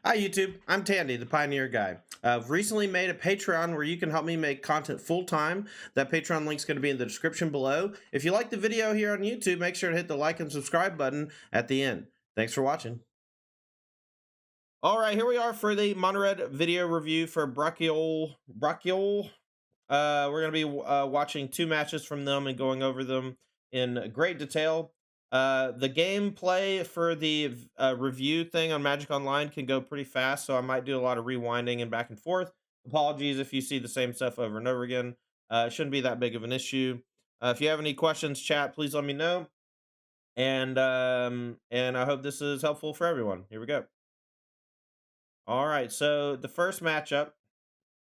Hi YouTube, I'm Tandy, the Pioneer Guy. I've recently made a Patreon where you can help me make content full-time. That Patreon link's going to be in the description below. If you like the video here on YouTube, make sure to hit the like and subscribe button at the end. Thanks for watching. Alright, here we are for the Mono-Red video review for Brachiol. We're going to be watching two matches from them and going over them in great detail. The gameplay for the review thing on Magic Online can go pretty fast, so I might do a lot of rewinding and back and forth. Apologies if you see the same stuff over and over again. It shouldn't be that big of an issue. If you have any questions, chat, please let me know. And I hope this is helpful for everyone. Here we go. All right, so the first matchup,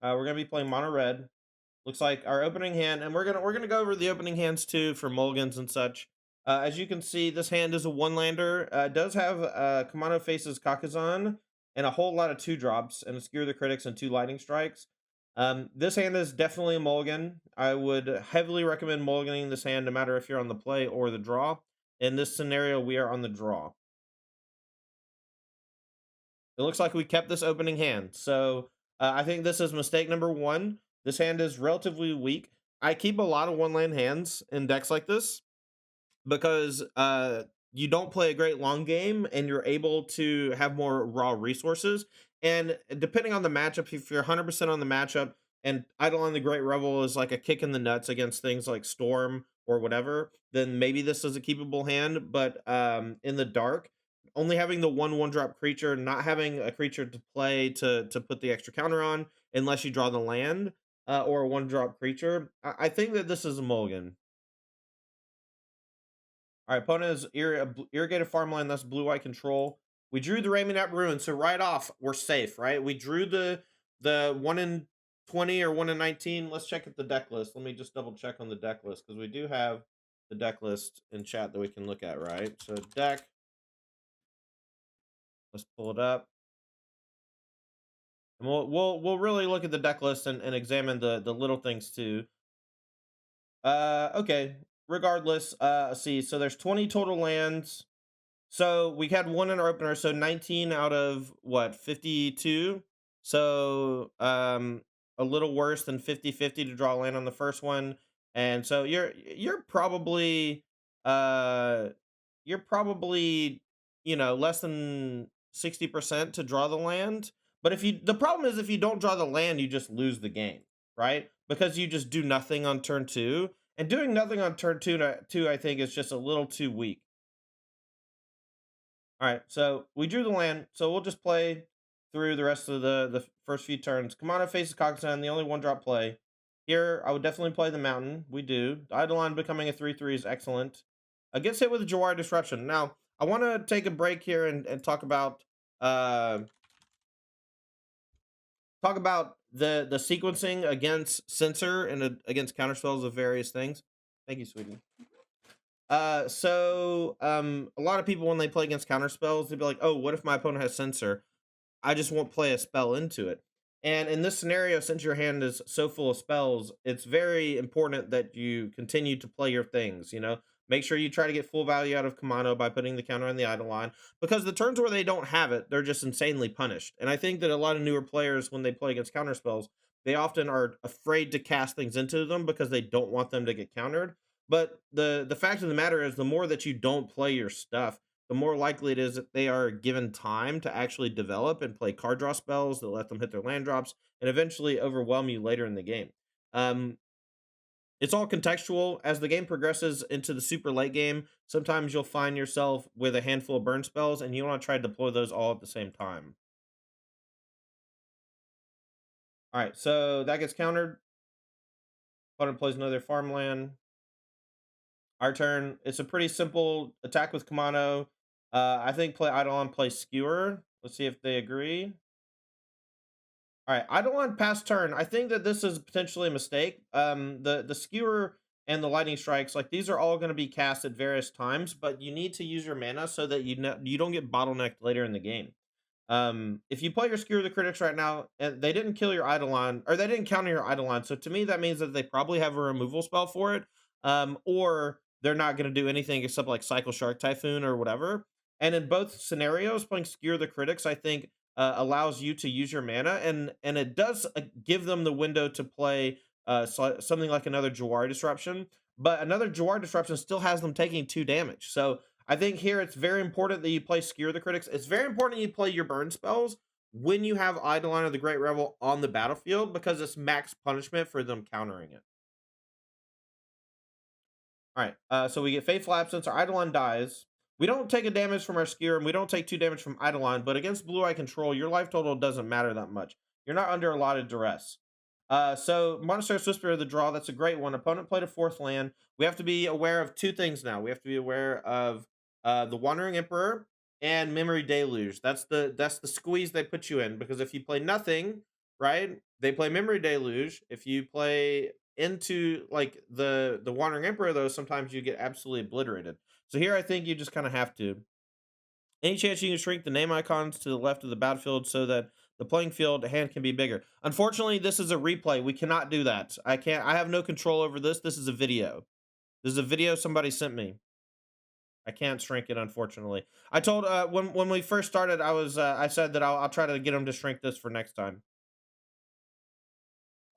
we're gonna be playing Mono Red. Looks like our opening hand, and we're gonna go over the opening hands too for mulligans and such. As you can see, this hand is a one-lander. It does have Kumano faces Kakkazan and a whole lot of 2-drops and a Skewer the Critics and 2 lightning strikes. This hand is definitely a mulligan. I would heavily recommend mulliganing this hand no matter if you're on the play or the draw. In this scenario, we are on the draw. It looks like we kept this opening hand. So I think this is mistake number 1. This hand is relatively weak. I keep a lot of one-land hands in decks like this because you don't play a great long game and you're able to have more raw resources. And depending on the matchup, if you're 100% on the matchup and Eidolon the Great Revel is like a kick in the nuts against things like Storm or whatever, then maybe this is a keepable hand. But in the dark, only having the 1/1-drop creature, not having a creature to play to put the extra counter on unless you draw the land or a 1-drop creature, I think that this is a mulligan. All right, opponent is irrigated farmland, that's blue-white control. We drew the Ramunap Ruins, so right off, we're safe, right? We drew the 1 in 20 or 1 in 19. Let's check at the deck list. Let me just double check on the deck list because we do have the deck list in chat that we can look at, right? So deck. Let's pull it up. And we'll really look at the deck list and examine the little things too. Okay. Regardless, see, so there's 20 total lands. So we had 1 in our opener, so 19 out of what, 52. So a little worse than 50-50 to draw land on the first one. And so you're probably you know, less than 60% to draw the land. But the problem is if you don't draw the land, you just lose the game, right? Because you just do nothing on turn 2. And doing nothing on turn 2, I think, is just a little too weak. All right, so we drew the land, so we'll just play through the rest of the first few turns. Kumano faces Kakkazan, the only 1-drop play. Here, I would definitely play the Mountain. We do. Eidolon becoming a 3/3 is excellent. Gets hit with a Jawari Disruption. Now, I want to take a break here and talk about the sequencing against Censor and against counterspells of various things. Thank you, sweetie. A lot of people, when they play against counterspells, they'd be like, oh, what if my opponent has Censor? I just won't play a spell into it. And in this scenario, since your hand is so full of spells, it's very important that you continue to play your things, you know? Make sure you try to get full value out of Kumano by putting the counter on the Eidolon, because the turns where they don't have it, they're just insanely punished. And I think that a lot of newer players, when they play against counterspells, they often are afraid to cast things into them because they don't want them to get countered. But the fact of the matter is, the more that you don't play your stuff, the more likely it is that they are given time to actually develop and play card draw spells that let them hit their land drops and eventually overwhelm you later in the game. It's all contextual. As the game progresses into the super late game, sometimes you'll find yourself with a handful of burn spells, and you want to try to deploy those all at the same time. All right, so that gets countered. Opponent plays another farmland. Our turn. It's a pretty simple attack with Kumano. I think play Eidolon, play Skewer. Let's see if they agree. All right, Eidolon pass turn. I think that this is potentially a mistake. The Skewer and the lightning strikes, like, these are all going to be cast at various times, but you need to use your mana so that you don't get bottlenecked later in the game. If you play your Skewer the Critics right now, and they didn't kill your Eidolon, or they didn't counter your Eidolon, so to me that means that they probably have a removal spell for it, or they're not going to do anything except like Cycle Shark Typhoon or whatever. And in both scenarios, playing Skewer the Critics, I think, allows you to use your mana, and it does give them the window to play something like another Jawari Disruption, but another Jawari Disruption still has them taking 2 damage. So I think here it's very important that you play Skewer the Critics. It's very important you play your burn spells when you have Eidolon or the Great Revel on the battlefield, because it's max punishment for them countering it. All right, so we get Faithful Absence. Our Eidolon dies. We don't take a damage from our Skewer, and we don't take 2 damage from Eidolon, but against Blue Eye Control, your life total doesn't matter that much. You're not under a lot of duress. So Monastery Swiftspear, the draw, that's a great one. Opponent played a 4th land. We have to be aware of 2 things now. We have to be aware of the Wandering Emperor and Memory Deluge. That's the squeeze they put you in, because if you play nothing, right, they play Memory Deluge. If you play into like the Wandering Emperor, though, sometimes you get absolutely obliterated. So here I think you just kind of have to. Any chance you can shrink the name icons to the left of the battlefield so that the playing field hand can be bigger? Unfortunately, this is a replay. We cannot do that. I have no control over this. This is a video. This is a video somebody sent me. I can't shrink it, unfortunately. I told when we first started, I said that I'll try to get them to shrink this for next time.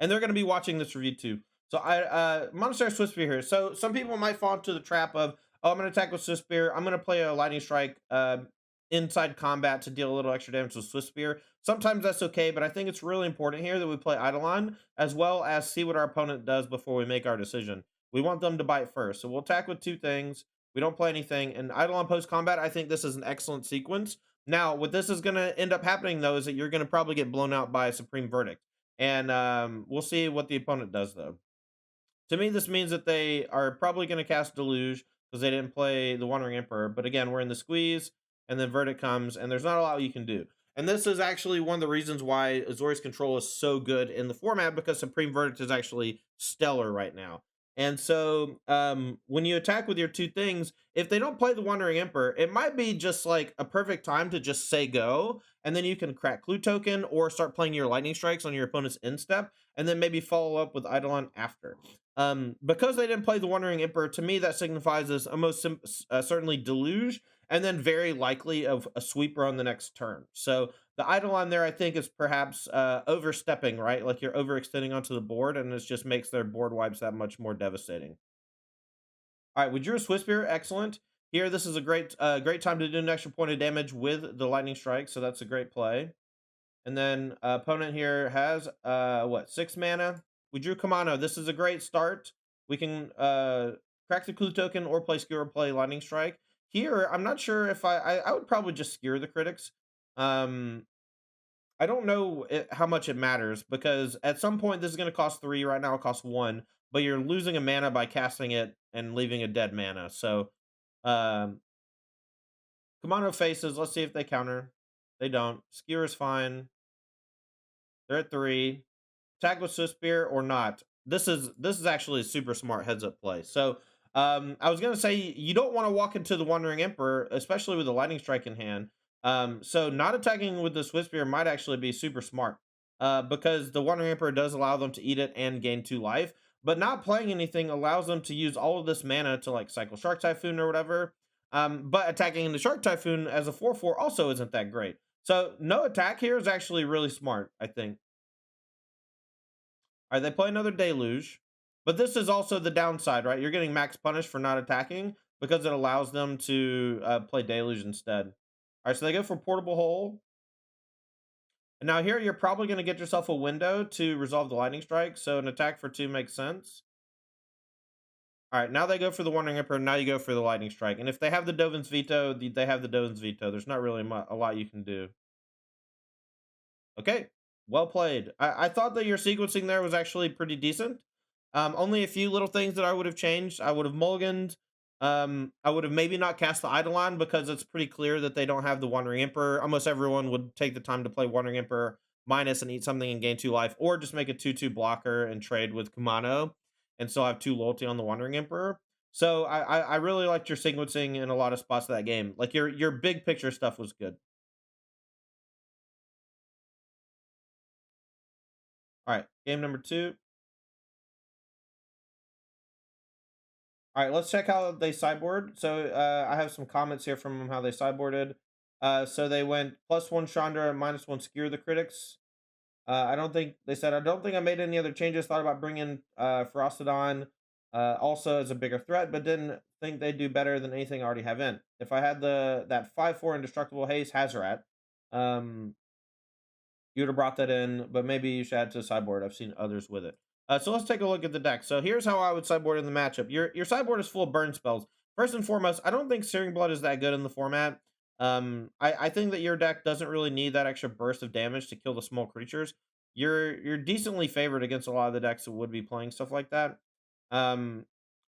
And they're going to be watching this review too. So Monastery Swiftspear here. So some people might fall into the trap of, oh, I'm going to attack with Swiftspear. I'm going to play a Lightning Strike inside combat to deal a little extra damage with Swiftspear. Sometimes that's okay, but I think it's really important here that we play Eidolon, as well as see what our opponent does before we make our decision. We want them to bite first. So we'll attack with 2 things. We don't play anything. And Eidolon post-combat, I think this is an excellent sequence. Now, what this is going to end up happening, though, is that you're going to probably get blown out by a Supreme Verdict. And we'll see what the opponent does, though. To me, this means that they are probably going to cast Deluge because they didn't play the Wandering Emperor. But again, we're in the squeeze, and then Verdict comes, and there's not a lot you can do. And this is actually one of the reasons why Azorius Control is so good in the format, because Supreme Verdict is actually stellar right now. And so when you attack with your 2 things, if they don't play the Wandering Emperor, it might be just like a perfect time to just say go, and then you can crack Clue Token or start playing your Lightning Strikes on your opponent's end step, and then maybe follow up with Eidolon after. Because they didn't play the Wandering Emperor, to me that signifies as almost certainly Deluge, and then very likely of a sweeper on the next turn. So the Eidolon there, I think, is perhaps overstepping, right? Like you're overextending onto the board, and it just makes their board wipes that much more devastating. All right, we drew a Swiftspear. Excellent. Here, this is a great time to do an extra point of damage with the Lightning Strike, so that's a great play. And then opponent here has, 6 mana. We drew Kumano. This is a great start. We can crack the Clue Token or play Skewer, play Lightning Strike. Here, I'm not sure if I would probably just Skewer the Critics. I don't know how much it matters, because at some point this is going to cost 3. Right now it costs 1, but you're losing a mana by casting it and leaving a dead mana. So Kumano faces. Let's see if they counter. They don't. Skewer is fine. They're at 3. Attack with Swiftspear or not. This is actually a super smart heads up play. So I was gonna say you don't want to walk into the Wandering Emperor, especially with the Lightning Strike in hand. So not attacking with the Swiftspear might actually be super smart. Because the Wandering Emperor does allow them to eat it and gain 2 life, but not playing anything allows them to use all of this mana to like cycle Shark Typhoon or whatever. But attacking the Shark Typhoon as a 4/4 also isn't that great. So no attack here is actually really smart, I think. All right, they play another Deluge, but this is also the downside, right? You're getting max punish for not attacking because it allows them to play Deluge instead. All right, so they go for Portable Hole. And now here you're probably going to get yourself a window to resolve the Lightning Strike, so an attack for 2 makes sense. All right, now they go for the Wandering Emperor, now you go for the Lightning Strike. And if they have the Dovin's Veto, they have the Dovin's Veto. There's not really a lot you can do. Okay, well played. I thought that your sequencing there was actually pretty decent. Only a few little things that I would have changed. I would have mulliganed. I would have maybe not cast the Eidolon, because it's pretty clear that they don't have the Wandering Emperor. Almost everyone would take the time to play Wandering Emperor minus and eat something and gain 2 life, or just make a 2/2 blocker and trade with Kumano and still have 2 loyalty on the Wandering Emperor. So I really liked your sequencing in a lot of spots of that game. Like your big picture stuff was good. All right, game number 2. All right, let's check how they sideboard. So I have some comments here from how they sideboarded. So they went +1 Chandra and -1 Skewer the Critics. I don't think they said I don't think I made any other changes. Thought about bringing Ferocidon also as a bigger threat, but didn't think they'd do better than anything I already have in. If I had that 5/4 indestructible haste Hazarat, um, you would have brought that in, but maybe you should add to the sideboard. I've seen others with it. So let's take a look at the deck. So here's how I would sideboard in the matchup. Your sideboard is full of burn spells. First and foremost, I don't think Searing Blood is that good in the format. I think that your deck doesn't really need that extra burst of damage to kill the small creatures. You're decently favored against a lot of the decks that would be playing stuff like that. Um,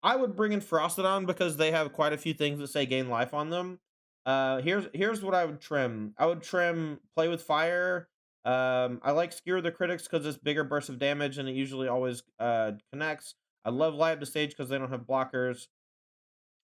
I would bring in Ferocidon because they have quite a few things that say gain life on them. Here's what I would trim. I would trim Play with Fire. I like Skewer the Critics because it's bigger bursts of damage and it usually always connects. I love Light Up the Stage because they don't have blockers.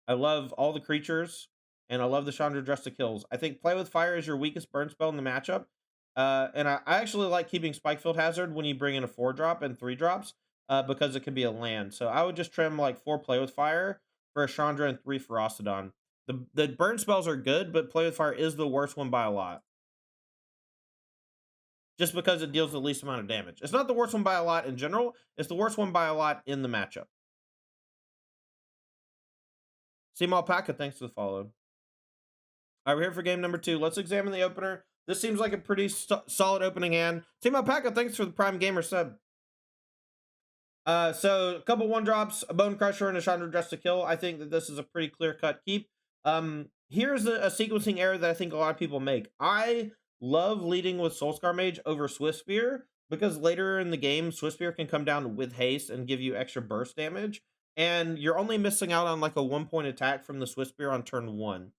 I love all the creatures, and I love the Chandra Dress to Kills. I think Play with Fire is your weakest burn spell in the matchup. And I actually like keeping Spikefield Hazard when you bring in a 4-drop and 3-drops because it can be a land. So I would just trim like 4 Play with Fire for a Chandra and 3 Ferocidon. The burn spells are good, but Play with Fire is the worst one by a lot. Just because it deals the least amount of damage. It's not the worst one by a lot in general. It's the worst one by a lot in the matchup. Seam Alpaca, thanks for the follow. All right, we're here for game number 2. Let's examine the opener. This seems like a pretty solid opening hand. Team Alpaca, thanks for the Prime Gamer sub. So a couple 1-drops, a Bonecrusher, and a Chandra Dress to Kill. I think that this is a pretty clear-cut keep. Here's a sequencing error that I think a lot of people make. I love leading with Soul-Scar Mage over Swiftspear because later in the game, Swiftspear can come down with haste and give you extra burst damage. And you're only missing out on like a 1-point attack from the Swiftspear on turn 1.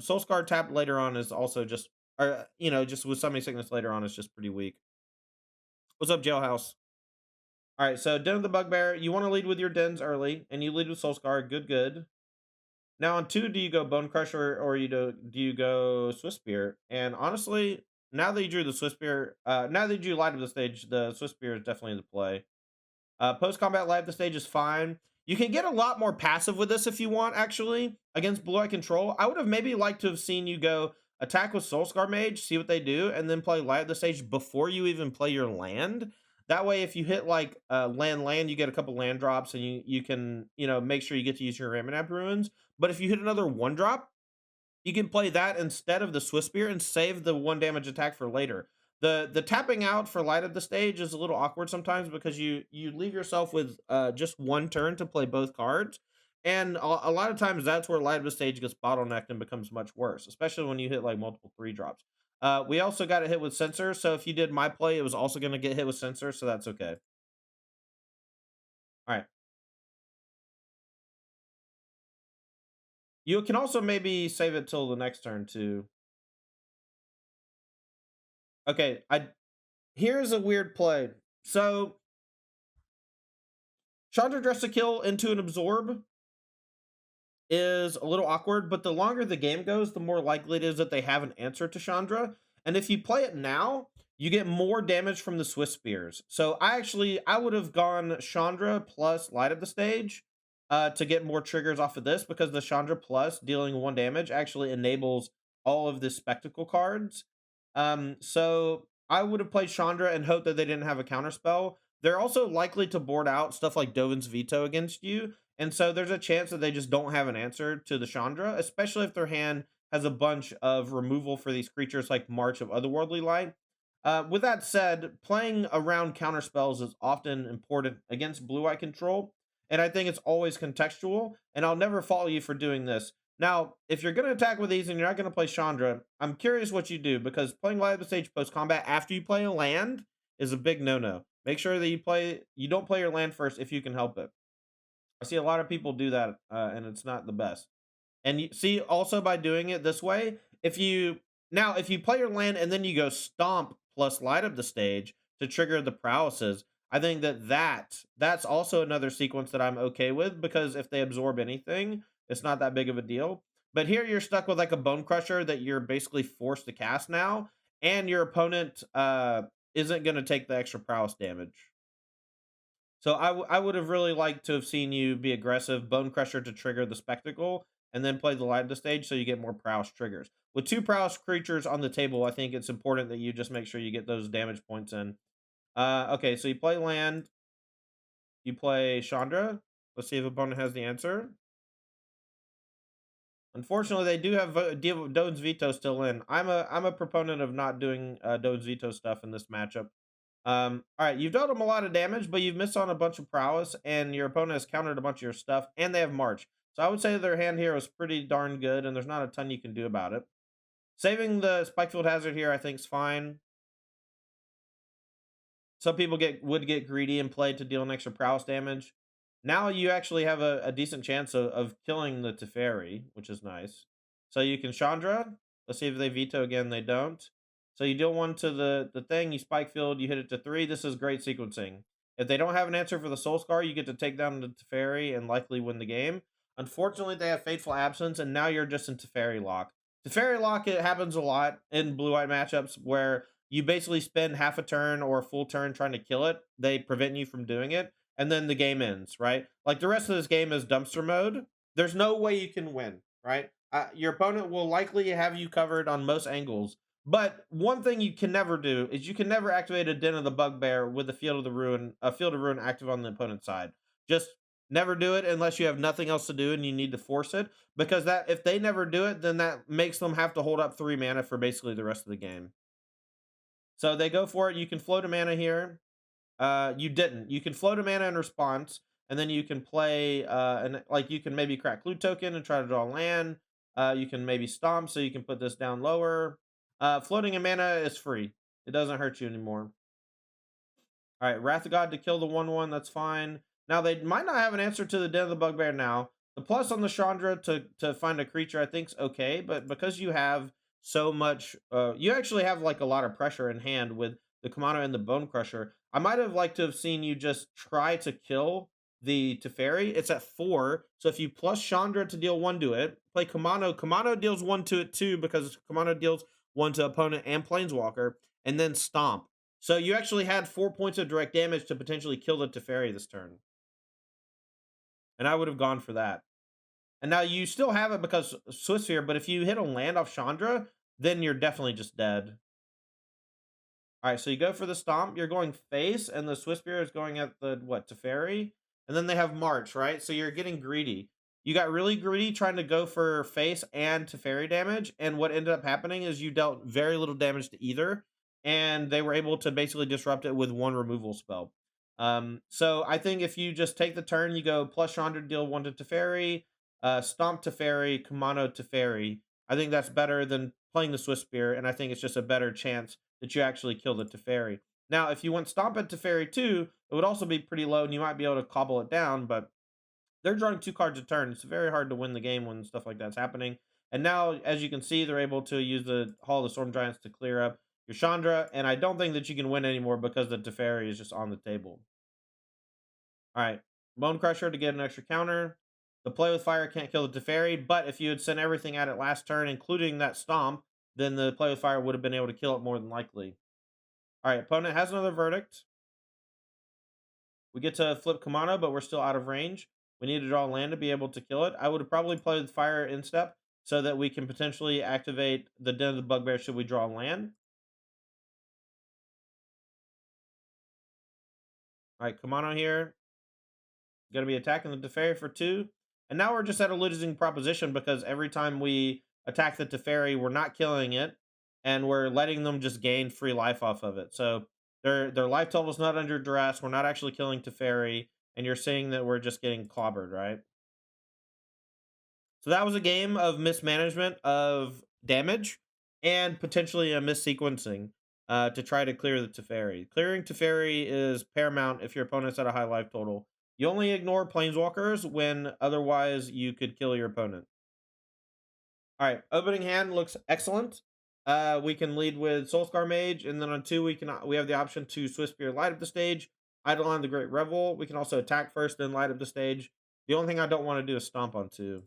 Soul-Scar tapped later on is also just, or just with Summoning Sickness later on is just pretty weak. What's up, Jailhouse? All right, so Den of the Bugbear, you want to lead with your dens early, and you lead with Soul-Scar. Good. Now on 2, do you go Bonecrusher or do you go Swiftspear? And honestly, now that you drew the Swiftspear, now that you drew Light of the Stage, the Swiftspear is definitely the play. Post-combat Light of the Stage is fine. You can get a lot more passive with this if you want, actually, against Blue Eye Control. I would have maybe liked to have seen you go attack with Soul-Scar Mage, see what they do, and then play Light of the Stage before you even play your land. That way, if you hit like land, you get a couple land drops, and you can make sure you get to use your Ramunap Ruins. But if you hit another 1-drop, you can play that instead of the Swiftspear and save the 1 damage attack for later. The tapping out for Light of the Stage is a little awkward sometimes because you leave yourself with just 1 turn to play both cards. And a lot of times that's where Light of the Stage gets bottlenecked and becomes much worse, especially when you hit like multiple 3-drops. We also got it hit with Censor, so if you did my play, it was also going to get hit with Censor, so that's okay. All right. You can also maybe save it till the next turn too. Okay, here's a weird play. So Chandra Dress to Kill into an Absorb is a little awkward, but the longer the game goes, the more likely it is that they have an answer to Chandra. And if you play it now, you get more damage from the Swiftspears. So I would have gone Chandra plus Light of the Stage to get more triggers off of this, because the Chandra plus dealing 1 damage actually enables all of the Spectacle cards. So I would have played Chandra and hoped that they didn't have a counterspell. They're also likely to board out stuff like Dovin's Veto against you, and so there's a chance that they just don't have an answer to the Chandra, especially if their hand has a bunch of removal for these creatures like March of Otherworldly Light. With that said, playing around counterspells is often important against Blue Eye Control, and I think it's always contextual, and I'll never follow you for doing this. Now, if you're going to attack with these and you're not going to play Chandra, I'm curious what you do, because playing Light of the Stage post-combat after you play a land is a big no-no. Make sure that you don't play your land first if you can help it. I see a lot of people do that, and it's not the best. And you see, also by doing it this way, if you play your land and then you go Stomp plus Light Up the Stage to trigger the paralysis, I think that's also another sequence that I'm okay with, because if they absorb anything, it's not that big of a deal. But here you're stuck with like a Bonecrusher that you're basically forced to cast now, and your opponent isn't going to take the extra prowess damage. So I would have really liked to have seen you be aggressive, Bonecrusher to trigger the Spectacle, and then play the Light of the Stage so you get more prowess triggers. with 2 prowess creatures on the table, I think it's important that you just make sure you get those damage points in. Okay, so you play land, you play Chandra. Let's see if opponent has the answer. Unfortunately, they do have Doan's Veto still in. I'm a proponent of not doing Doan's Veto stuff in this matchup. All right, you've dealt them a lot of damage, but you've missed on a bunch of prowess, and your opponent has countered a bunch of your stuff, and they have March. So I would say their hand here was pretty darn good, and there's not a ton you can do about it. Saving the Spikefield Hazard here, I think, is fine. Some people would get greedy and play to deal an extra prowess damage. Now you actually have a decent chance of killing the Teferi, which is nice. So you can Chandra. Let's see if they veto again. They don't. So you deal 1 to the thing. You Spikefield. You hit it to 3. This is great sequencing. If they don't have an answer for the Soul-Scar, you get to take down the Teferi and likely win the game. Unfortunately, they have Fateful Absence, and now you're just in Teferi lock. Teferi lock, it happens a lot in blue-white matchups where you basically spend half a turn or a full turn trying to kill it. They prevent you from doing it, and then the game ends, right? Like the rest of this game is dumpster mode. There's no way you can win, right? Your opponent will likely have you covered on most angles. But one thing you can never do is you can never activate a Den of the Bugbear with a Field of Ruin active on the opponent's side. Just never do it unless you have nothing else to do and you need to force it. Because that if they never do it, then that makes them have to hold up 3 mana for basically the rest of the game. So they go for it. You can float a mana here. You didn't. You can float a mana in response, and then you can play, and like you can maybe crack Clue Token and try to draw land. You can maybe stomp, so you can put this down lower. Floating a mana is free. It doesn't hurt you anymore. All right, Wrath of God to kill the 1/1. That's fine. Now they might not have an answer to the Den of the Bugbear now. The plus on the Chandra to find a creature I think's okay, but because you have so much, you actually have like a lot of pressure in hand with the Kumano and the Bonecrusher. I might have liked to have seen you just try to kill the Teferi. It's at 4, so if you plus Chandra to deal 1 to it, play Kumano. Kumano deals 1 to it too because Kumano deals 1 to opponent and Planeswalker, and then Stomp. So you actually had 4 points of direct damage to potentially kill the Teferi this turn. And I would have gone for that. And now you still have it because Swiftspear, but if you hit a land off Chandra, then you're definitely just dead. All right, so you go for the Stomp. You're going face, and the Swiftspear is going at the, Teferi? And then they have March, right? So you're getting greedy. You got really greedy trying to go for face and Teferi damage, and what ended up happening is you dealt very little damage to either, and they were able to basically disrupt it with 1 removal spell. So I think if you just take the turn, you go plus Chandra, deal 1 to Teferi, Stomp Teferi, Kumano Teferi. I think that's better than playing the Swiftspear, and I think it's just a better chance that you actually kill the Teferi. Now, if you went Stomp at Teferi too, it would also be pretty low, and you might be able to cobble it down, but they're drawing 2 cards a turn. It's very hard to win the game when stuff like that's happening. And now, as you can see, they're able to use the Hall of the Storm Giants to clear up your Chandra, and I don't think that you can win anymore because the Teferi is just on the table. All right, Bonecrusher to get an extra counter. The Play with Fire can't kill the Teferi, but if you had sent everything at it last turn, including that Stomp, then the Play with Fire would have been able to kill it more than likely. All right, opponent has another Verdict. We get to flip Kumano, but we're still out of range. We need to draw land to be able to kill it. I would have probably played with Fire instep so that we can potentially activate the Den of the Bugbear should we draw land. All right, Kumano here. Going to be attacking the Teferi for 2. And now we're just at a losing proposition because every time we attack the Teferi, we're not killing it, and we're letting them just gain free life off of it. So their life total is not under duress. We're not actually killing Teferi, and you're seeing that we're just getting clobbered, right? So that was a game of mismanagement of damage and potentially a missequencing to try to clear the Teferi. Clearing Teferi is paramount if your opponent's at a high life total. You only ignore Planeswalkers when otherwise you could kill your opponent. All right, opening hand looks excellent. We can lead with Soul-Scar Mage, and then on 2 we have the option to Swiftspear light up the stage, Eidolon the Great Revel. We can also attack first, then light up the stage. The only thing I don't want to do is stomp on 2.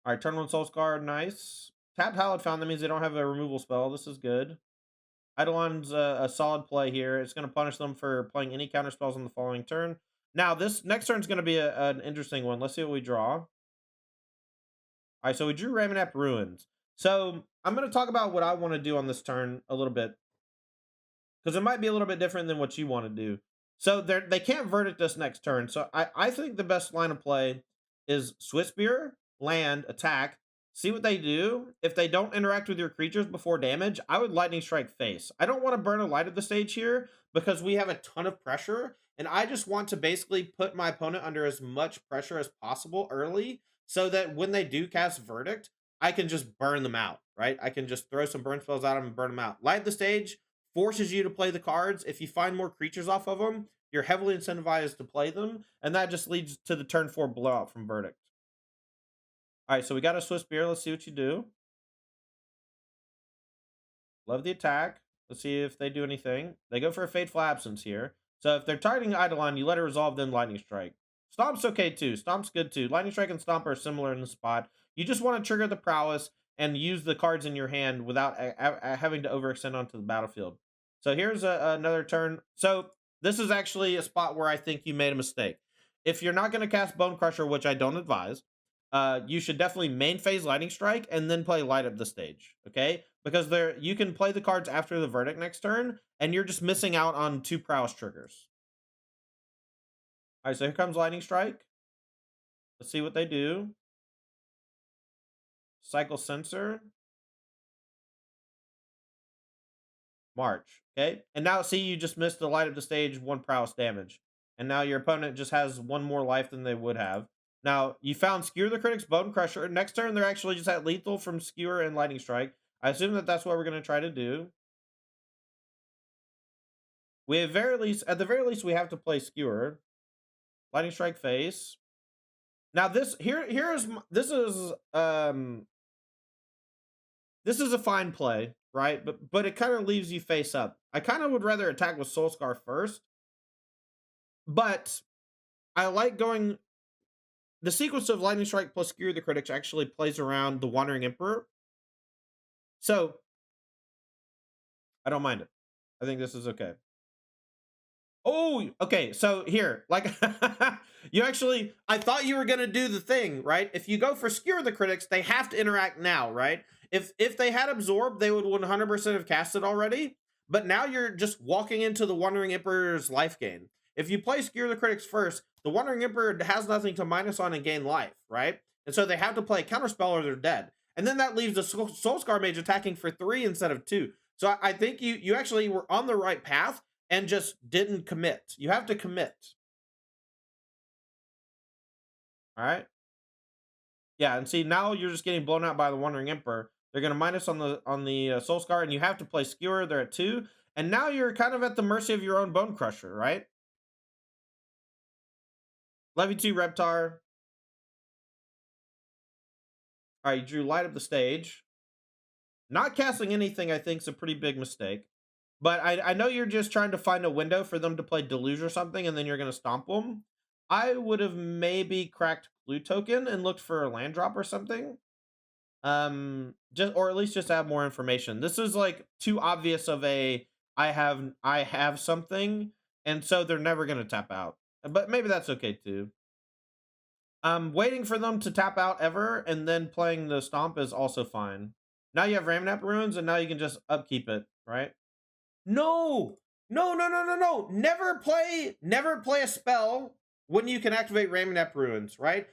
All right, turn 1 Soul-Scar, nice. Tap Hallowed Fountain, that means they don't have a removal spell. This is good. Eidolon's a solid play here. It's going to punish them for playing any counter spells on the following turn. Now, this next turn is going to be an interesting one. Let's see what we draw. All right, so we drew Ramunap Ruins. So I'm going to talk about what I want to do on this turn a little bit, because it might be a little bit different than what you want to do. So they can't verdict us next turn. So I think the best line of play is Swiftspear, land, attack, see what they do. If they don't interact with your creatures before damage, I would Lightning Strike face. I don't want to burn a light of the stage here because we have a ton of pressure, and I just want to basically put my opponent under as much pressure as possible early so that when they do cast Verdict, I can just burn them out, right? I can just throw some burn spells at them and burn them out. Light the stage forces you to play the cards. If you find more creatures off of them, you're heavily incentivized to play them, and that just leads to the turn 4 blowout from Verdict. All right, so we got a Swiftspear. Let's see what you do. Love the attack. Let's see if they do anything. They go for a Fateful Absence here. So if they're targeting Eidolon, you let it resolve, then Lightning Strike. Stomp's okay too. Stomp's good too. Lightning Strike and Stomp are similar in the spot. You just want to trigger the prowess and use the cards in your hand without having to overextend onto the battlefield. So here's another turn. So this is actually a spot where I think you made a mistake. If you're not going to cast Bonecrusher, which I don't advise, you should definitely main phase Lightning Strike and then play Light Up the Stage, okay? Because you can play the cards after the Verdict next turn, and you're just missing out on 2 prowess triggers. All right, so here comes Lightning Strike. Let's see what they do. Cycle Sensor. March, okay? And now, see, you just missed the Light Up the Stage 1 prowess damage. And now your opponent just has 1 more life than they would have. Now, you found Skewer the Critics, Bonecrusher. Next turn, they're actually just at lethal from Skewer and Lightning Strike. I assume that that's what we're going to try to do. We have at the very least, we have to play Skewer. Lightning Strike face. Now this this is a fine play, right? But it kind of leaves you face up. I kind of would rather attack with Soul-Scar first, but I like going. The sequence of Lightning Strike plus Skewer the Critics actually plays around the Wandering Emperor, so I don't mind it. I think this is okay. Oh, okay. So here, like, you actually, I thought you were going to do the thing, right? If you go for Skewer the Critics, they have to interact now, right? If they had Absorb, they would 100% have cast it already. But now you're just walking into the Wandering Emperor's life gain. If you play Skewer the Critics first, the Wandering Emperor has nothing to minus on and gain life, right? And so they have to play a Counterspell or they're dead. And then that leaves the Soul-Scar Mage attacking for 3 instead of 2. So I think you actually were on the right path and just didn't commit. You have to commit. All right. Yeah, and see, now you're just getting blown out by the Wandering Emperor. They're going to minus on the Soul-Scar, and you have to play Skewer. They're at 2. And now you're kind of at the mercy of your own Bonecrusher, right? Levy 2 Reptar. All right, you drew Light Up the Stage. Not casting anything, I think, is a pretty big mistake. But I know you're just trying to find a window for them to play Deluge or something, and then you're going to stomp them. I would have maybe cracked Clue Token and looked for a land drop or something. Or at least just have more information. This is like too obvious of a I have something, and so they're never going to tap out. But maybe that's okay too. Waiting for them to tap out ever and then playing the stomp is also fine. Now you have Ramunap Ruins, and now you can just upkeep it, right? No! Never play a spell when you can activate Ramunap Ruins, right?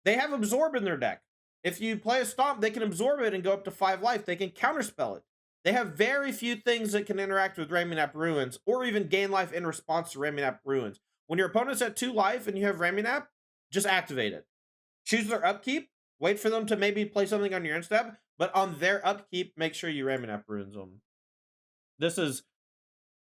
They have Absorb in their deck. If you play a Stomp, they can absorb it and go up to 5 life. They can counterspell it. They have very few things that can interact with Ramunap Ruins or even gain life in response to Ramunap Ruins. When your opponent's at 2 life and you have Ramunap, just activate it. Choose their upkeep. Wait for them to maybe play something on your end step, but on their upkeep, make sure you Ramunap Ruins them. This is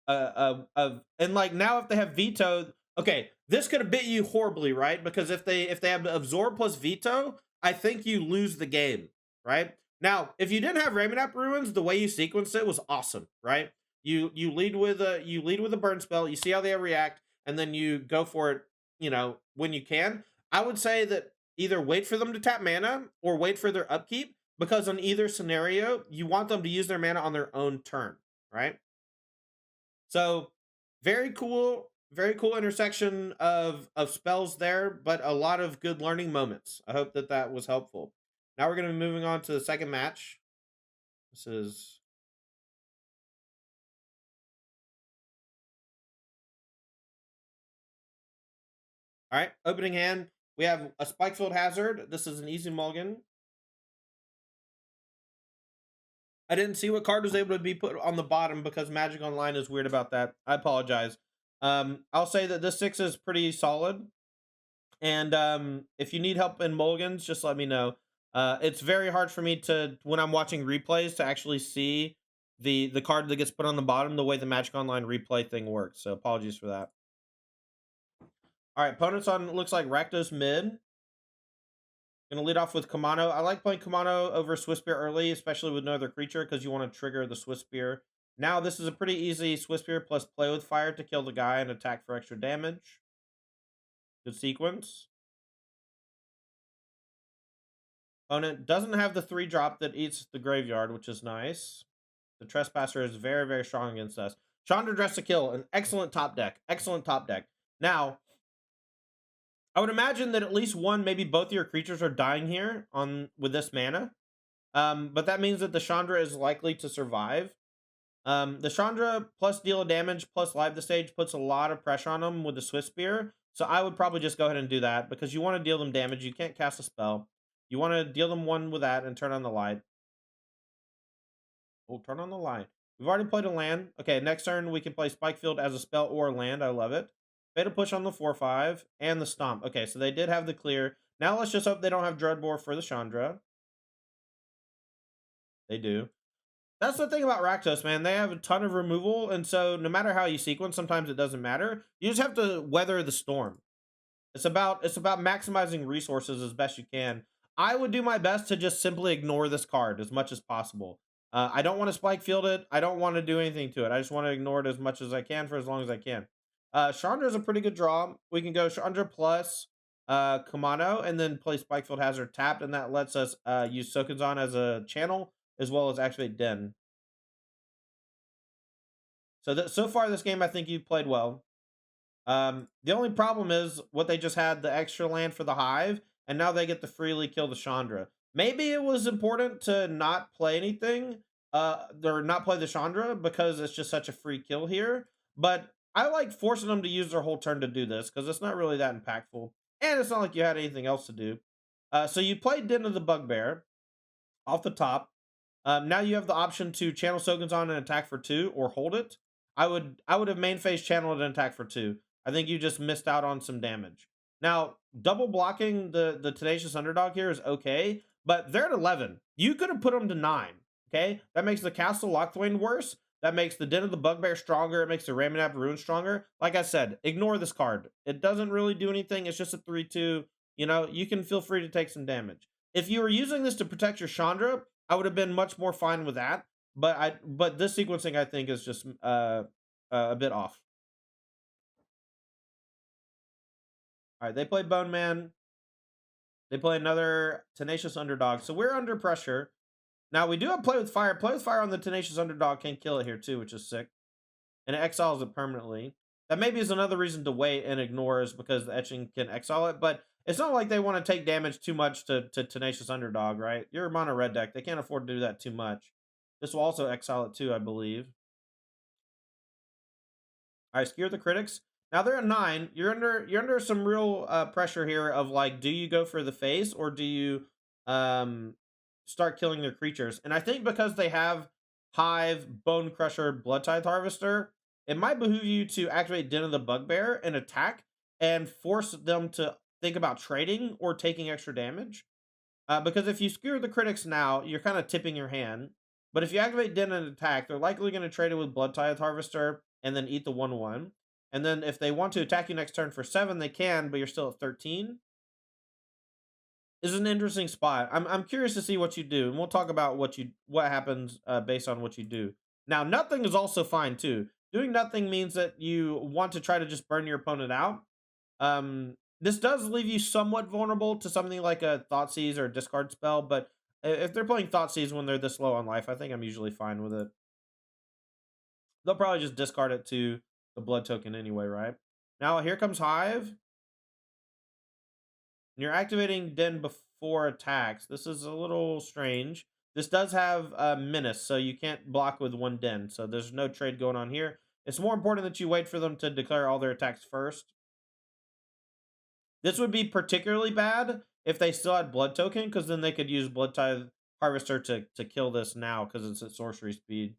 and like now if they have veto, okay, this could have bit you horribly, right? Because if they have Absorb plus veto, I think you lose the game, right? Now, if you didn't have Ramunap Ruins, the way you sequenced it was awesome, right? You lead with a burn spell, you see how they react, and then you go for it, you know, when you can. I would say that either wait for them to tap mana or wait for their upkeep, because on either scenario, you want them to use their mana on their own turn, right? So very cool intersection of spells there, but a lot of good learning moments. I hope that was helpful. Now we're going to be moving on to the second match. This is... All right, opening hand. We have a Spikefield Hazard. This is an easy mulligan. I didn't see what card was able to be put on the bottom because Magic Online is weird about that. I apologize. I'll say that this 6 is pretty solid. And if you need help in mulligans, just let me know. It's very hard for me to, when I'm watching replays, to actually see the card that gets put on the bottom the way the Magic Online replay thing works. So apologies for that. All right, opponents on looks like Rakdos mid. Gonna lead off with Kumano. I like playing Kumano over Swiftspear early, especially with no other creature, because you want to trigger the Swiftspear. Now this is a pretty easy Swiftspear plus play with fire to kill the guy and attack for extra damage. Good sequence. Opponent doesn't have the 3-drop that eats the graveyard, which is nice. The Trespasser is very, very strong against us. Chandra dressed to kill, an excellent top deck. Excellent top deck. Now, I would imagine that at least one, maybe both of your creatures are dying here with this mana. But that means that the Chandra is likely to survive. The Chandra plus deal of damage plus live the stage puts a lot of pressure on them with the Swiftspear. So I would probably just go ahead and do that because you want to deal them damage. You can't cast a spell. You want to deal them 1 with that and turn on the light. Oh, turn on the light. We've already played a land. Okay, next turn we can play Spikefield as a spell or a land. I love it. Fatal Push on the 4/5 and the Stomp. Okay, so they did have the clear. Now let's just hope they don't have Dreadbore for the Chandra. They do. That's the thing about Rakdos, man. They have a ton of removal, and so no matter how you sequence, sometimes it doesn't matter. You just have to weather the storm. It's about maximizing resources as best you can. I would do my best to just simply ignore this card as much as possible. I don't want to Spikefield it. I don't want to do anything to it. I just want to ignore it as much as I can for as long as I can. Chandra is a pretty good draw. We can go Chandra plus Kumano and then play Spikefield Hazard tapped, and that lets us use Sokenzan as a channel as well as activate Den. So far this game, I think you've played well. The only problem is what they just had the extra land for the Hive, and now they get to freely kill the Chandra. Maybe it was important to not play anything, or not play the Chandra because it's just such a free kill here. But I like forcing them to use their whole turn to do this because it's not really that impactful, and it's not like you had anything else to do. So you played Den of the Bugbear off the top. Now you have the option to channel Sokenzan and attack for 2 or hold it. I would have main phase channeled and attack for 2. I think you just missed out on some damage. Now, double blocking the Tenacious Underdog here is okay, but they're at 11. You could have put them to 9, okay? That makes the Castle Lockthwain worse. That makes the Den of the Bugbear stronger. It makes the Ramunap Ruins stronger. Like I said, ignore this card. It doesn't really do anything. It's just a 3/2. You know, you can feel free to take some damage. If you were using this to protect your Chandra, I would have been much more fine with that. But this sequencing, I think, is just a bit off. All right, they play Bone Man. They play another Tenacious Underdog. So we're under pressure. Now, we do have Play with Fire. Play with Fire on the Tenacious Underdog can kill it here, too, which is sick. And it exiles it permanently. That maybe is another reason to wait and ignore is because the Etching can exile it. But it's not like they want to take damage too much to Tenacious Underdog, right? You're a mono red deck. They can't afford to do that too much. This will also exile it, too, I believe. All right, Skewer the Critics. Now they're at 9. You're under some real pressure here of like, do you go for the face or do you start killing their creatures? And I think because they have Hive, Bonecrusher, Bloodtithe Harvester, it might behoove you to activate Den of the Bugbear and attack and force them to think about trading or taking extra damage. Because if you Skewer the Critics now, you're kind of tipping your hand. But if you activate Den and attack, they're likely going to trade it with Bloodtithe Harvester and then eat the 1/1. And then if they want to attack you next turn for 7, they can, but you're still at 13. This is an interesting spot. I'm curious to see what you do, and we'll talk about what happens based on what you do. Now, nothing is also fine too. Doing nothing means that you want to try to just burn your opponent out. This does leave you somewhat vulnerable to something like a Thoughtseize or a discard spell, but if they're playing Thoughtseize when they're this low on life, I think I'm usually fine with it. They'll probably just discard it to the blood token anyway, right? Now, here comes Hive. And you're activating Den 4 attacks. This is a little strange. This does have Menace, so you can't block with 1 Den, so there's no trade going on here. It's more important that you wait for them to declare all their attacks first. This would be particularly bad if they still had Blood Token, because then they could use Blood Tithe Harvester to kill this now, because it's at sorcery speed.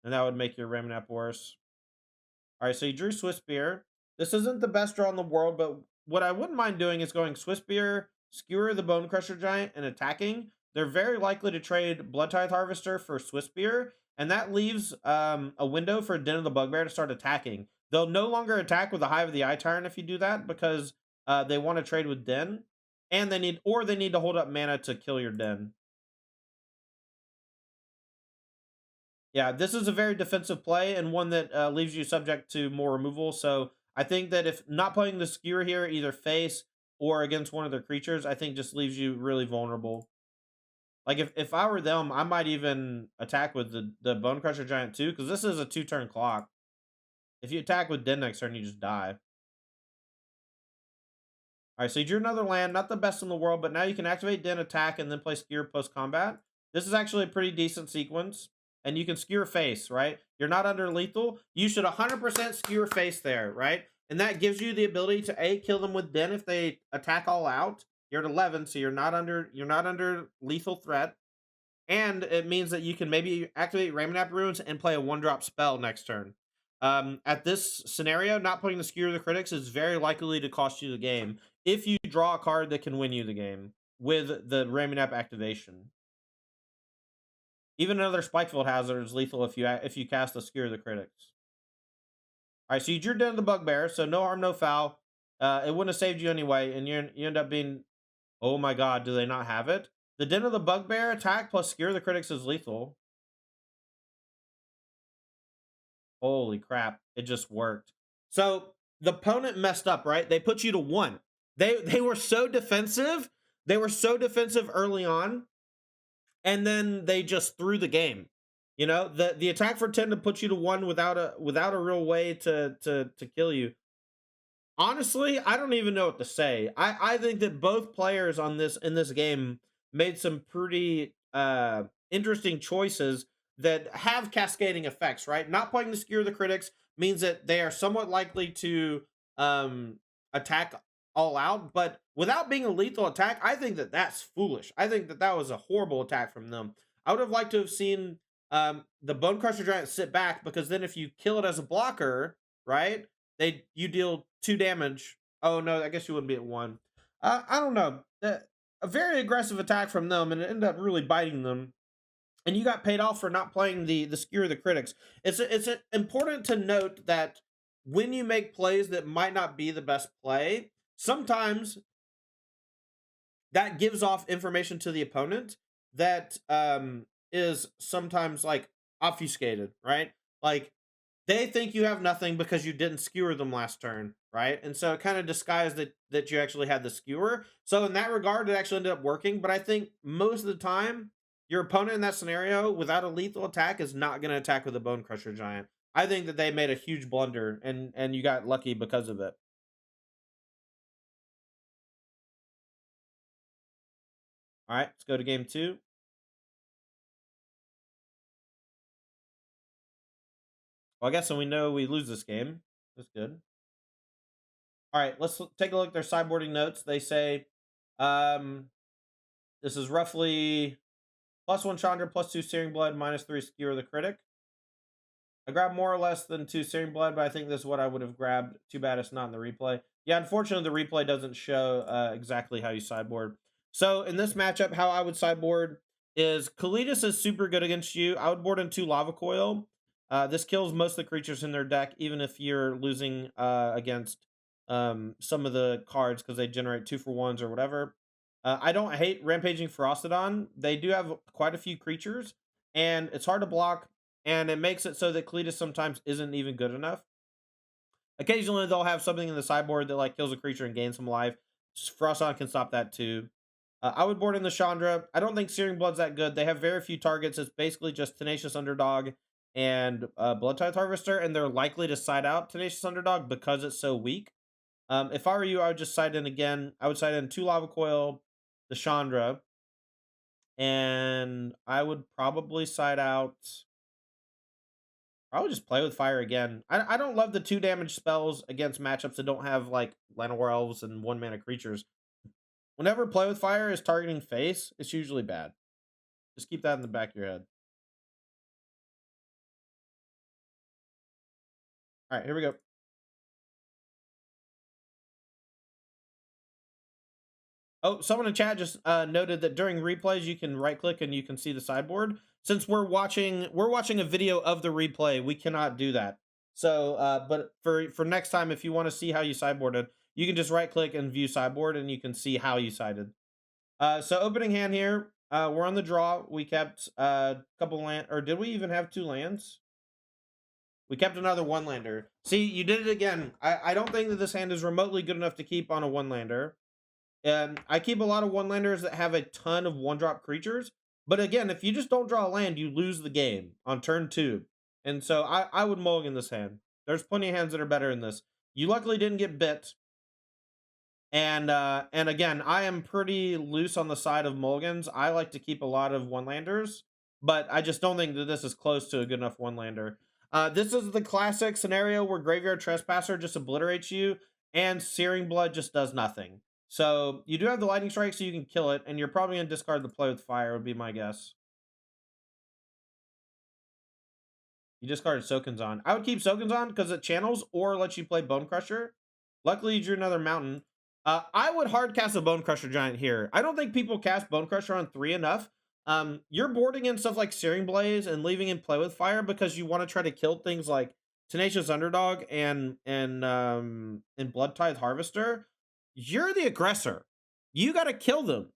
And that would make your Ramunap worse. Alright, so you drew Swiftspear. This isn't the best draw in the world, but what I wouldn't mind doing is going Swiftspear, Skewer the Bonecrusher Giant, and attacking. They're very likely to trade Blood Tithe Harvester for Swiftspear, and that leaves a window for Den of the Bugbear to start attacking. They'll no longer attack with the Hive of the Eye Tyrant if you do that, because they want to trade with Den, and they need to hold up mana to kill your Den. Yeah, this is a very defensive play and one that leaves you subject to more removal. So I think that if not playing the Skewer here, either face or against one of their creatures, I think just leaves you really vulnerable. Like if I were them, I might even attack with the Bonecrusher Giant too, because this is a 2-turn clock. If you attack with Den next turn, you just die. Alright, so you drew another land, not the best in the world, but now you can activate Den, attack, and then play Skewer post-combat. This is actually a pretty decent sequence. And you can Skewer face, right? You're not under lethal. You should 100% Skewer face there, right? And that gives you the ability to A, kill them with Den if they attack all out. You're at 11, so you're not under lethal threat. And it means that you can maybe activate Ramunap Ruins and play a 1-drop spell next turn. At this scenario, not playing the Skewer the Critics is very likely to cost you the game if you draw a card that can win you the game with the Ramunap activation. Even another Spikefield Hazard is lethal if you cast a Skewer the Critics. Alright, so you drew down the Bugbear, so no harm, no foul. It wouldn't have saved you anyway, and you end up being... Oh my god, do they not have it? The Den of the Bugbear attack plus Skewer the Critics is lethal. Holy crap, it just worked. So, the opponent messed up, right? They put you to 1. They were so defensive. They were so defensive early on. And then they just threw the game. You know, the attack for 10 to put you to 1 without a real way to kill you. Honestly, I don't even know what to say. I think that both players in this game made some pretty interesting choices that have cascading effects, right? Not playing the Skewer the Critics means that they are somewhat likely to attack all out, but without being a lethal attack, I think that that's foolish. I think that was a horrible attack from them. I would have liked to have seen the Bonecrusher Giant sit back, because then if you kill it as a blocker, right, you deal 2 damage. Oh no, I guess you wouldn't be at 1. I don't know. A very aggressive attack from them, and it ended up really biting them. And you got paid off for not playing the Skewer the Critics. It's important to note that when you make plays that might not be the best play, sometimes that gives off information to the opponent that is sometimes like obfuscated, right? Like they think you have nothing because you didn't Skewer them last turn, right? And so it kind of disguised that you actually had the Skewer. So in that regard, it actually ended up working. But I think most of the time, your opponent in that scenario without a lethal attack is not going to attack with a Bonecrusher Giant. I think that they made a huge blunder, and you got lucky because of it. All right, let's go to game 2. Well, I guess we know we lose this game. That's good. All right, let's take a look at their sideboarding notes. They say this is roughly +1 Chandra, +2 Searing Blood, -3 Skewer the Critic. I grabbed more or less than 2 Searing Blood, but I think this is what I would have grabbed. Too bad it's not in the replay. Yeah, unfortunately, the replay doesn't show exactly how you sideboard. So in this matchup, how I would sideboard is Kalitas is super good against you. I would board in 2 Lava Coil. This kills most of the creatures in their deck, even if you're losing against some of the cards because they generate 2-for-1s or whatever. I don't hate Rampaging Ferocidon. They do have quite a few creatures, and it's hard to block, and it makes it so that Kalitas sometimes isn't even good enough. Occasionally, they'll have something in the sideboard that like kills a creature and gains some life. Ferocidon can stop that too. I would board in the Chandra. I don't think Searing Blood's that good. They have very few targets. It's basically just Tenacious Underdog and Blood Tithe Harvester, and they're likely to side out Tenacious Underdog because it's so weak. If I were you, I would just side in again. I would side in 2 Lava Coil, the Chandra, and I would probably side out. I would just play with fire again. I don't love the 2 damage spells against matchups that don't have like Llanowar Elves and 1 mana creatures. Whenever play with fire is targeting face, it's usually bad. Just keep that in the back of your head. All right, here we go. Oh, someone in chat just noted that during replays you can right click and you can see the sideboard. Since we're watching a video of the replay, we cannot do that. So, but for next time, if you want to see how you sideboarded, you can just right click and view sideboard, and you can see how you sided. So opening hand here, we're on the draw. We kept a couple land, or did we even have 2 lands? We kept another 1-lander. See, you did it again. I don't think that this hand is remotely good enough to keep on a 1-lander. I keep a lot of 1-landers that have a ton of 1-drop creatures. But again, if you just don't draw a land, you lose the game on turn 2. And so I would mulligan this hand. There's plenty of hands that are better than this. You luckily didn't get bit. And again, I am pretty loose on the side of mulligans. I like to keep a lot of 1-landers, but I just don't think that this is close to a good enough 1-lander. This is the classic scenario where Graveyard Trespasser just obliterates you, and Searing Blood just does nothing. So you do have the Lightning Strike, so you can kill it, and you're probably going to discard the Play with Fire, would be my guess. You discarded Sokenzan. I would keep Sokenzan because it channels or lets you play Bonecrusher. Luckily, you drew another mountain. I would hard cast a Bonecrusher Giant here. I don't think people cast Bonecrusher on 3 enough. You're boarding in stuff like Searing Blaze and leaving in Play with Fire because you want to try to kill things like Tenacious Underdog and Blood Tithe Harvester. You're the aggressor. You got to kill them.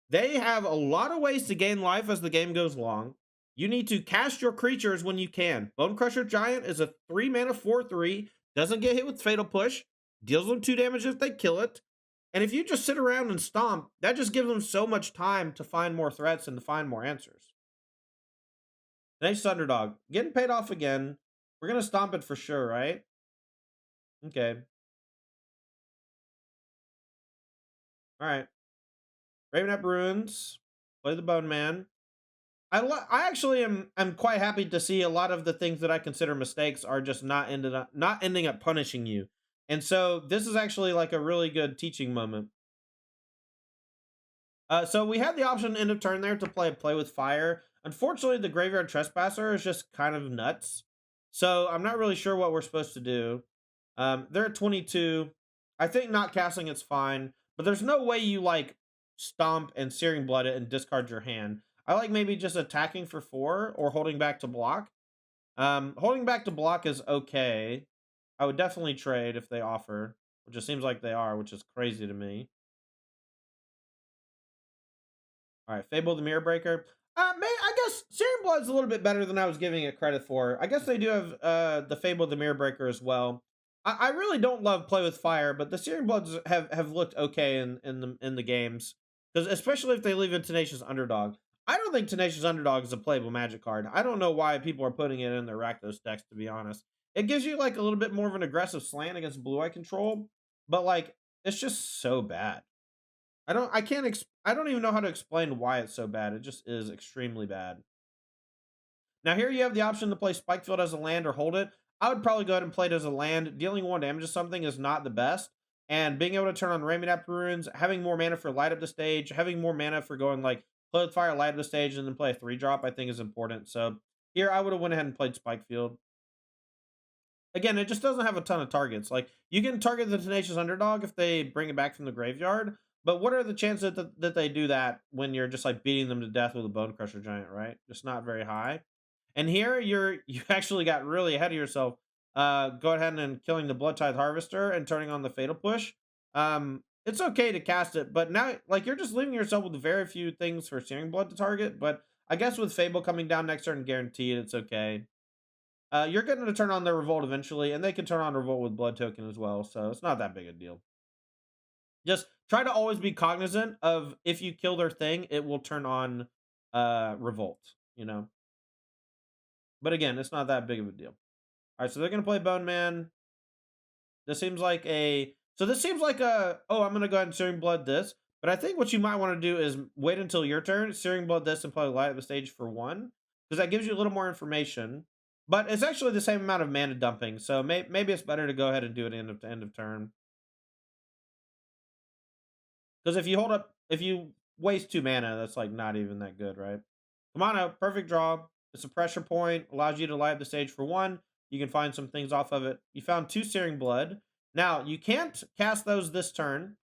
They have a lot of ways to gain life as the game goes along. You need to cast your creatures when you can. Bonecrusher Giant is a 3-mana 4/3, doesn't get hit with Fatal Push, deals them 2 damage if they kill it. And if you just sit around and stomp, that just gives them so much time to find more threats and to find more answers. Nice Underdog. Getting paid off again. We're going to stomp it for sure, right? Okay. All right. Ramunap Ruins. Play the Bone Man. I actually am quite happy to see a lot of the things that I consider mistakes are just not ending up punishing you. And so this is actually like a really good teaching moment. So we had the option end of turn there to play with fire. Unfortunately, the Graveyard Trespasser is just kind of nuts. So I'm not really sure what we're supposed to do. They're at 22. I think not casting it's fine, but there's no way you like stomp and Searing Blood it and discard your hand. I like maybe just attacking for 4 or holding back to block. Holding back to block is okay. I would definitely trade if they offer, which it seems like they are, which is crazy to me. All right, Fable the Mirror Breaker. I guess Searing Blood's a little bit better than I was giving it credit for. I guess they do have the Fable the Mirror Breaker as well. I really don't love Play with Fire, but the Searing Bloods have looked okay in the games, because especially if they leave in Tenacious Underdog. I don't think Tenacious Underdog is a playable Magic card. I don't know why people are putting it in their Rakdos decks, to be honest. It gives you like a little bit more of an aggressive slant against blue-eye control, but like it's just so bad. I don't even know how to explain why it's so bad. It just is extremely bad. Now here you have the option to play Spikefield as a land or hold it. I would probably go ahead and play it as a land. Dealing 1 damage to something is not the best. And being able to turn on Ramunap Ruins, having more mana for light up the stage, having more mana for going like Play with Fire, light up the stage, and then play a 3-drop, I think is important. So here I would have went ahead and played Spikefield. Again, it just doesn't have a ton of targets. Like, you can target the Tenacious Underdog if they bring it back from the graveyard, but what are the chances that they do that when you're just like beating them to death with a Bonecrusher Giant, right? Just not very high. And here you actually got really ahead of yourself. Go ahead and killing the Blood Tithe Harvester and turning on the Fatal Push. It's okay to cast it, but now like you're just leaving yourself with very few things for Searing Blood to target. But I guess with Fable coming down next turn guaranteed, it's okay. You're getting to turn on their Revolt eventually, and they can turn on Revolt with Blood Token as well, so it's not that big a deal. Just try to always be cognizant of if you kill their thing, it will turn on Revolt, you know? But again, it's not that big of a deal. All right, so they're going to play Bone Man. This seems like a... So this seems like a... Oh, I'm going to go ahead and Searing Blood this. But I think what you might want to do is wait until your turn, Searing Blood this, and play Light Up the Stage for 1, because that gives you a little more information. But it's actually the same amount of mana dumping, so maybe it's better to go ahead and do it end of turn. Because if you waste 2 mana, that's like not even that good, right? Kumano, perfect draw. It's a pressure point, allows you to light up the stage for 1. You can find some things off of it. You found 2 Searing Blood. Now, you can't cast those this turn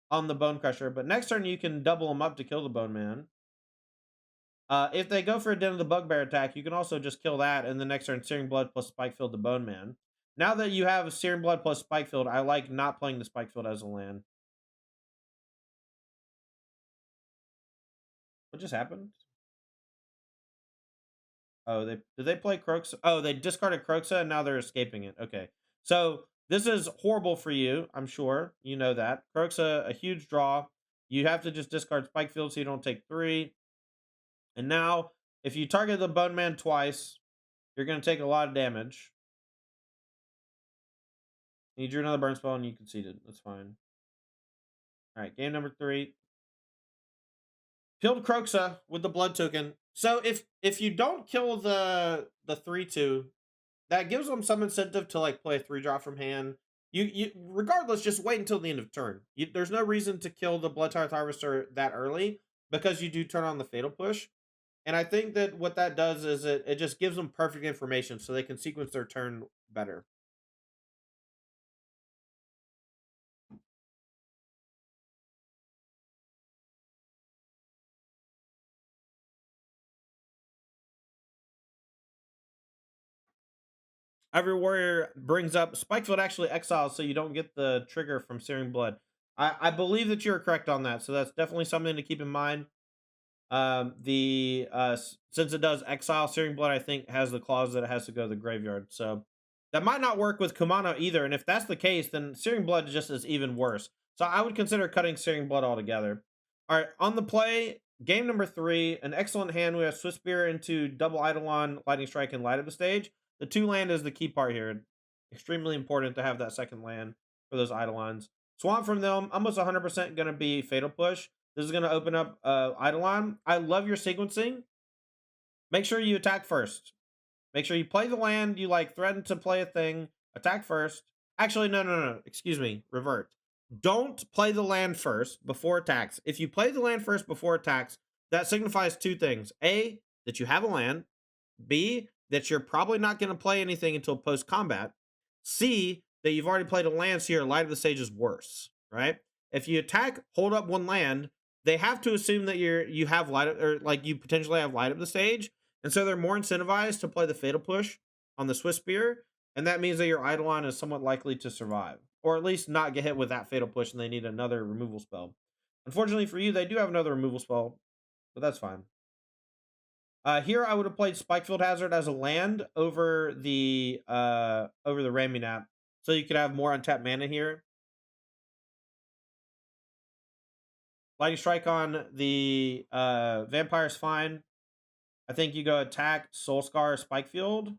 on the Bonecrusher, but next turn you can double them up to kill the Bone Man. If they go for a Den of the Bugbear attack, you can also just kill that, and the next turn Searing Blood plus Spikefield the Bone Man. Now that you have Searing Blood plus Spikefield, I like not playing the Spikefield as a land. What just happened? Oh, did they play Croxa? Oh, they discarded Croxa and now they're escaping it. Okay. So this is horrible for you, I'm sure. You know that. Croxa, a huge draw. You have to just discard Spikefield so you don't take 3. And now, if you target the Bone Man twice, you're going to take a lot of damage. You drew another burn spell and you conceded. That's fine. All right, game number 3. Killed Croxa with the blood token. So if you don't kill the 3/2, that gives them some incentive to like play a 3-drop from hand. You regardless, just wait until the end of turn. There's no reason to kill the Bloodtithe Harvester that early because you do turn on the Fatal Push. And I think that what that does is it just gives them perfect information so they can sequence their turn better. Every warrior brings up Spikefield actually exiles so you don't get the trigger from Searing Blood. I believe that you're correct on that, so that's definitely something to keep in mind. Since it does exile, Searing Blood I think has the clause that it has to go to the graveyard, so that might not work with Kumano either. And if that's the case, then Searing Blood just is even worse. So I would consider cutting Searing Blood altogether. All right, on the play, game number 3, an excellent hand. We have Swiftspear into double Eidolon, Lightning Strike, and Light Up the Stage. The 2 land is the key part here. Extremely important to have that second land for those Eidolons. Swamp from them, almost 100% going to be Fatal Push. This is going to open up Eidolon. I love your sequencing. Make sure you attack first. Make sure you play the land. You like threaten to play a thing. Attack first. Actually, no. Excuse me. Revert. Don't play the land first before attacks. If you play the land first before attacks, that signifies 2 things. A, that you have a land. B, that you're probably not going to play anything until post-combat. C, that you've already played a land, so your Light of the Stage is worse, right? If you attack, hold up 1 land, they have to assume that you have light up, or like you potentially have Light of the Stage, and so they're more incentivized to play the Fatal Push on the Swiftspear, and that means that your Eidolon is somewhat likely to survive, or at least not get hit with that Fatal Push, and they need another removal spell. Unfortunately for you, they do have another removal spell, but that's fine. Here I would have played Spikefield Hazard as a land over the Ramunap, so you could have more untapped mana here. Lightning Strike on the Vampire's fine. I think you go attack Soul-Scar Spikefield.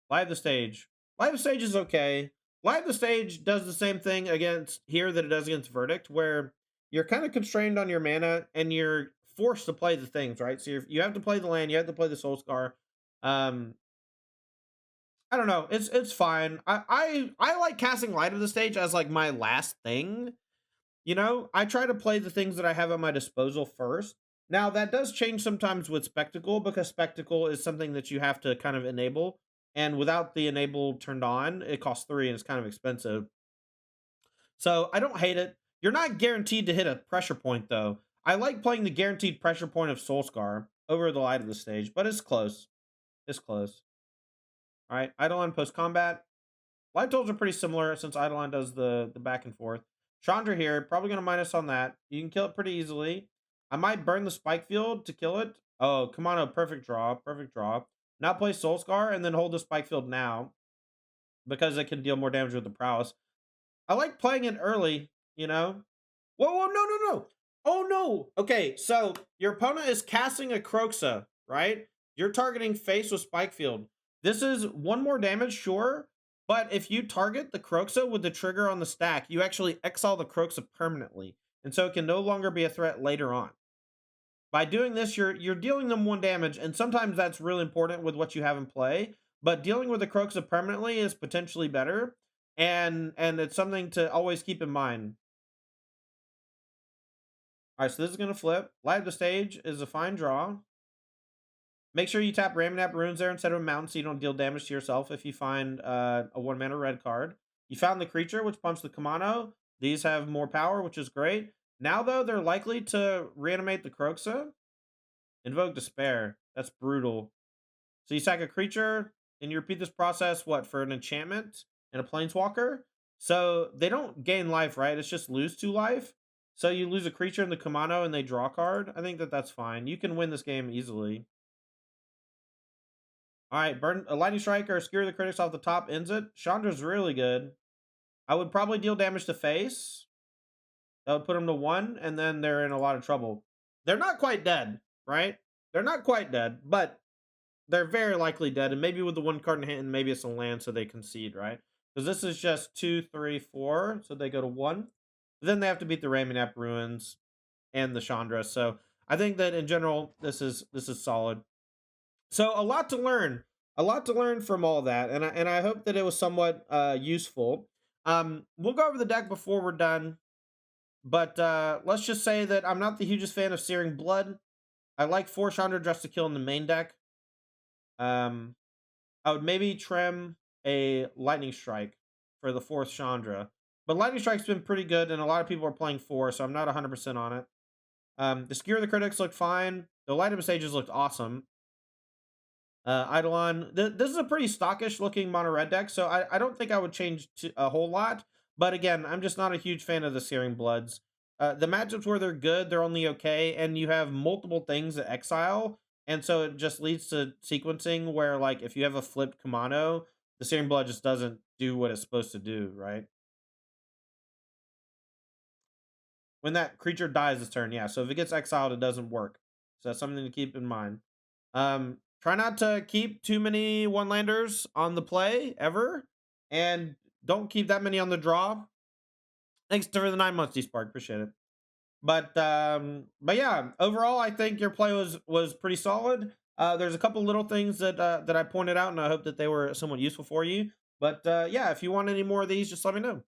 Light the Stage. Light the Stage is okay. Light the Stage does the same thing against here that it does against Verdict, where you're kind of constrained on your mana and you're forced to play the things, right? So you have to play the land, you have to play the Soul-Scar. I don't know. It's fine. I like casting Light of the Stage as like my last thing. You know, I try to play the things that I have at my disposal first. Now, that does change sometimes with Spectacle, because Spectacle is something that you have to kind of enable. And without the enable turned on, it costs 3 and it's kind of expensive. So I don't hate it. You're not guaranteed to hit a pressure point, though. I like playing the guaranteed pressure point of Soul-Scar over the Light of the Stage, but it's close. It's close. All right, Eidolon post-combat. Life totals are pretty similar since Eidolon does the back and forth. Chandra here, probably going to minus on that. You can kill it pretty easily. I might burn the Spikefield to kill it. Oh, Kumano, perfect draw. Perfect draw. Now play Soul-Scar and then hold the Spikefield now, because it can deal more damage with the prowess. I like playing it early, you know? Whoa, no. Oh, no. Okay, so your opponent is casting a Croxa, right? You're targeting face with Spikefield. This is 1 more damage, sure. But if you target the Croxa with the trigger on the stack, you actually exile the Croxa permanently. and so it can no longer be a threat later on. By doing this, you're dealing them 1 damage, and sometimes that's really important with what you have in play, but dealing with the Kroxa permanently is potentially better, and it's something to always keep in mind. Alright, so this is going to flip. Light of the Stage is a fine draw. Make sure you tap Ramunap Ruins there instead of a mountain so you don't deal damage to yourself if you find a 1-mana red card. You found the creature, which pumps the Kumano. These have more power, which is great. Now, though, they're likely to reanimate the Kroxa. Invoke Despair. That's brutal. So you sack a creature, and you repeat this process, what, for an enchantment and a planeswalker? So they don't gain life, right? It's just lose 2 life. So you lose a creature in the Kumano and they draw a card. I think that's fine. You can win this game easily. All right, burn a Lightning Strike or Skewer the Critics off the top ends it. Chandra's really good. I would probably deal damage to face. That would put them to 1, and then they're in a lot of trouble. They're not quite dead, right? They're not quite dead, but they're very likely dead. And maybe with the 1 card in hand, maybe it's a land so they concede, right? Because this is just 2, 3, 4, so they go to 1. Then they have to beat the Ramunap Ruins and the Chandra. So I think that in general, this is solid. So a lot to learn from all that, and I hope that it was somewhat useful. We'll go over the deck before we're done, but let's just say that I'm not the hugest fan of Searing Blood. I like 4 Chandra just to kill in the main deck. I would maybe trim a Lightning Strike for the 4th Chandra, but Lightning Strike's been pretty good, and a lot of people are playing 4, so I'm not 100% on it. The Skewer the Critics looked fine. The Light Up Stages looked awesome. Eidolon, this is a pretty stockish looking mono red deck, so I don't think I would change a whole lot. But again, I'm just not a huge fan of the Searing Bloods. The matchups where they're good, they're only okay, and you have multiple things at exile, and so it just leads to sequencing where, like, if you have a flipped Kumano, the Searing Blood just doesn't do what it's supposed to do, right? When that creature dies this turn, yeah. So if it gets exiled, it doesn't work. So that's something to keep in mind. Try not to keep too many 1-landers on the play ever, and don't keep that many on the draw. Thanks for the 9 months, D-Spark. Appreciate it. But yeah, overall, I think your play was pretty solid. There's a couple little things that I pointed out, and I hope that they were somewhat useful for you. But yeah, if you want any more of these, just let me know.